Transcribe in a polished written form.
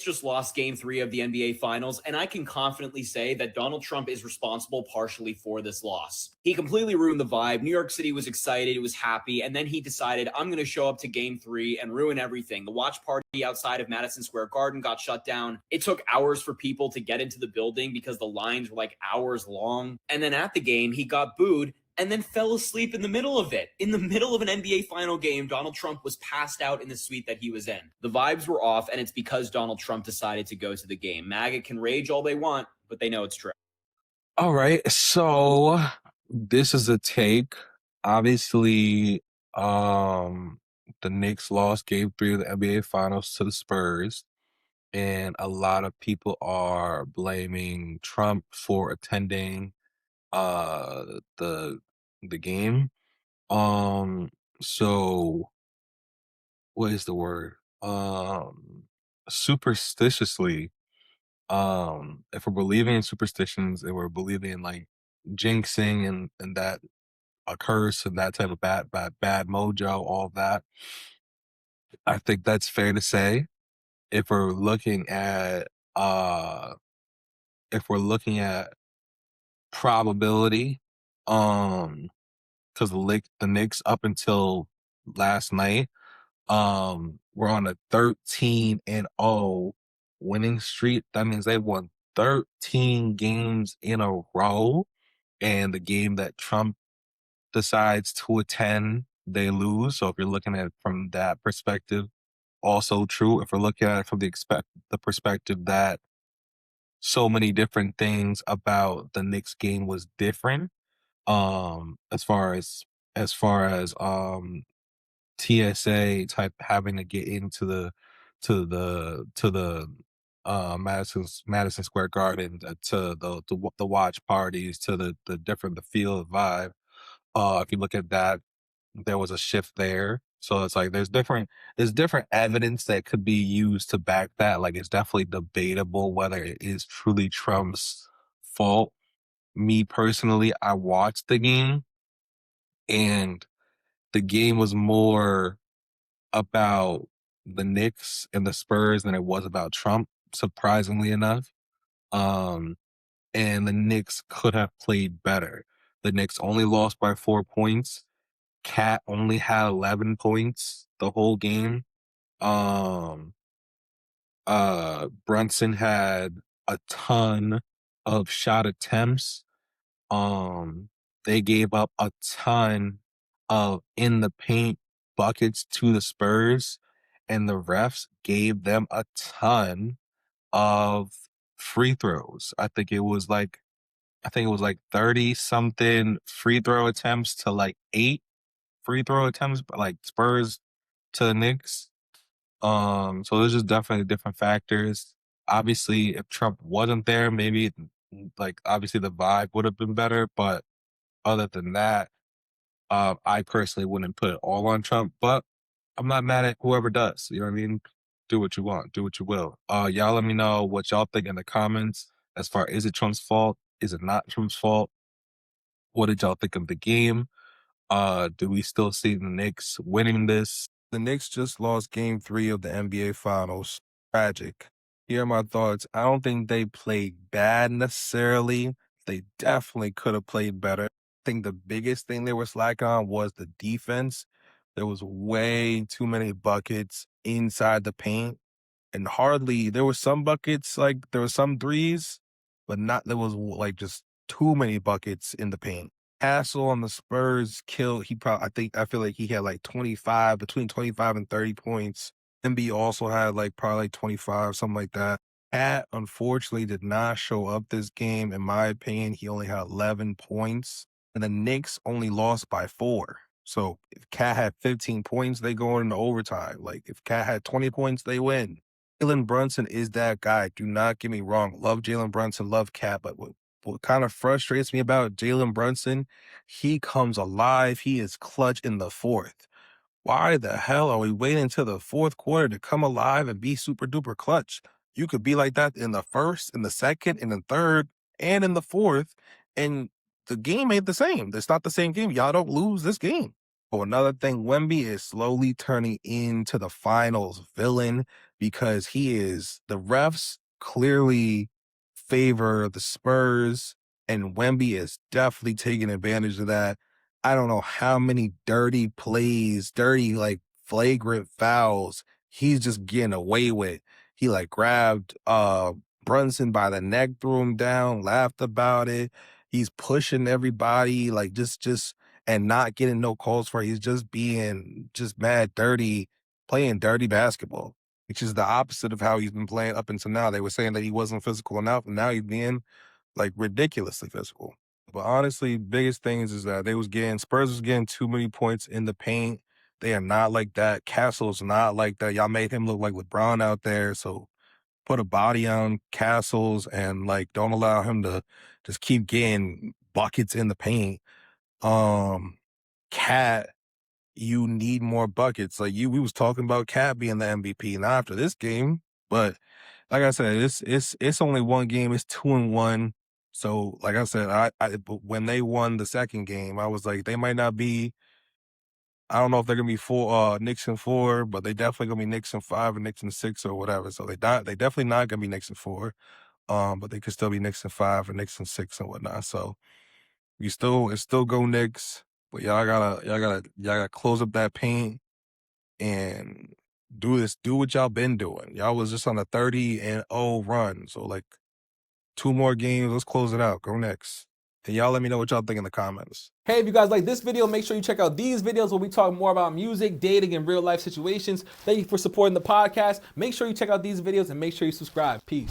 just lost game 3 of the NBA Finals, and I can confidently say that Donald Trump is responsible partially for this loss. He completely ruined the vibe. New York City was excited, it was happy, and then he decided, I'm going to show up to game 3 and ruin everything. The watch party outside of Madison Square Garden got shut down. It took hours for people to get into the building because the lines were like hours long. And then at the game, he got booed and then fell asleep in the middle of it. In the middle of an NBA final game, Donald Trump was passed out in the suite that he was in. The vibes were off, and it's because Donald Trump decided to go to the game. MAGA can rage all they want, but they know it's true. All right, so this is a take. Obviously, the Knicks lost game 3 of the NBA Finals to the Spurs, and a lot of people are blaming Trump for attending the game. Um, so what is the word? Superstitiously, if we're believing in superstitions and we're believing in like jinxing and that a curse and that type of bad mojo, all that, I think that's fair to say. If we're looking at uh if we're looking at probability, because the Knicks up until last night, we're on a 13-0 winning streak. That means they won 13 games in a row. And the game that Trump decides to attend, they lose. So if you're looking at it from that perspective, also true. If we're looking at it from the perspective that so many different things about the Knicks game was different, as far as TSA type having to get into the Madison Square Garden, to the watch parties, to the feel, the vibe. If you look at that, there was a shift there. So it's like there's different evidence that could be used to back that. Like, it's definitely debatable whether it is truly Trump's fault. Me personally, I watched the game, and the game was more about the Knicks and the Spurs than it was about Trump, surprisingly enough. Um, and the Knicks could have played better. The Knicks only lost by 4 points. Cat only had 11 points the whole game. Um, Brunson had a ton of shot attempts. They gave up a ton of in the paint buckets to the Spurs, and the refs gave them a ton of free throws. I think it was like 30 something free throw attempts to like 8 free throw attempts, but like Spurs to the Knicks. So there's just definitely different factors. Obviously, if Trump wasn't there, maybe like obviously the vibe would have been better. But other than that, I personally wouldn't put it all on Trump. But I'm not mad at whoever does. You know what I mean? Do what you want, do what you will. Y'all let me know what y'all think in the comments. As far, is it Trump's fault? Is it not Trump's fault? What did y'all think of the game? Do we still see the Knicks winning this? The Knicks just lost game 3 of the NBA Finals. Tragic. Here are my thoughts. I don't think they played bad necessarily. They definitely could have played better. I think the biggest thing they were slacking on was the defense. There was way too many buckets inside the paint, and there were some buckets, like there were some threes, but not, there was like just too many buckets in the paint. Hassel on the Spurs killed. I feel like he had like 25, between 25 and 30 points. MB also had like probably like 25, something like that. Cat unfortunately did not show up this game. In my opinion, he only had 11 points, and the Knicks only lost by 4. So if Cat had 15 points, they go into overtime. Like if Cat had 20 points, they win. Jalen Brunson is that guy. Do not get me wrong. Love Jalen Brunson, love Cat, but what kind of frustrates me about Jalen Brunson, he comes alive. He is clutch in the fourth. Why the hell are we waiting until the fourth quarter to come alive and be super duper clutch? You could be like that in the first, in the second, in the third, and in the fourth, and the game ain't the same. It's not the same game. Y'all don't lose this game. Oh, another thing, Wemby is slowly turning into the finals villain because the refs clearly favor the Spurs, and Wemby is definitely taking advantage of that. I don't know how many dirty plays, dirty, like flagrant fouls he's just getting away with. He like grabbed Brunson by the neck, threw him down, laughed about it. He's pushing everybody, like just and not getting no calls for it. He's just being just mad dirty, playing dirty basketball, which is the opposite of how he's been playing up until now. They were saying that he wasn't physical enough, and now he's being like ridiculously physical. But honestly, biggest things is that Spurs was getting too many points in the paint. They are not like that. Castle's not like that. Y'all made him look like LeBron out there, so put a body on Castles and like don't allow him to just keep getting buckets in the paint. Cat, you need more buckets. Like we was talking about Cat being the MVP, not after this game, but like I said, it's only one game. It's 2-1. So like I said, but when they won the second game, I was like, they might not be. I don't know if they're gonna be Knicks in 4, but they definitely gonna be Knicks in 5 and Knicks in 6 or whatever. So they definitely not gonna be Knicks in 4. But they could still be Knicks in 5 or Knicks in 6 and whatnot. So it's still go Knicks, but y'all gotta close up that paint and do what y'all been doing. Y'all was just on a 30-0 run. So like 2 more games, let's close it out. Go Knicks. And y'all let me know what y'all think in the comments. Hey, if you guys like this video, make sure you check out these videos where we talk more about music, dating, and real life situations. Thank you for supporting the podcast. Make sure you check out these videos and make sure you subscribe. Peace.